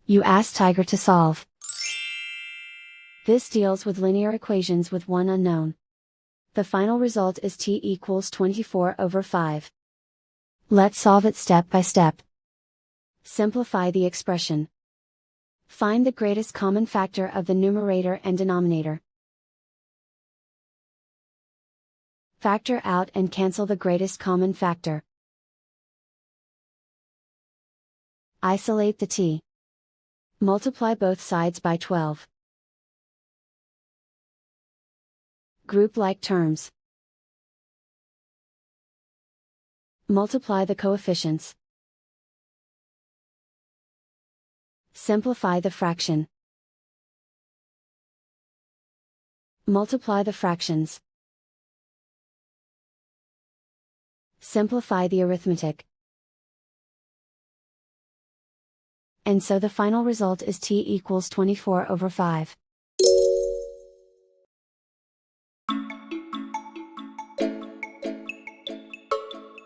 You ask Tiger to solve. This deals with linear equations with one unknown. The final result is t equals 24/5. Let's solve it step by step. Simplify the expression. Find the greatest common factor of the numerator and denominator. Factor out and cancel the greatest common factor. Isolate the t. Multiply both sides by 12. Group like terms. Multiply the coefficients. Simplify the fraction. Multiply the fractions. Simplify the arithmetic. And so the final result is t equals 24/5.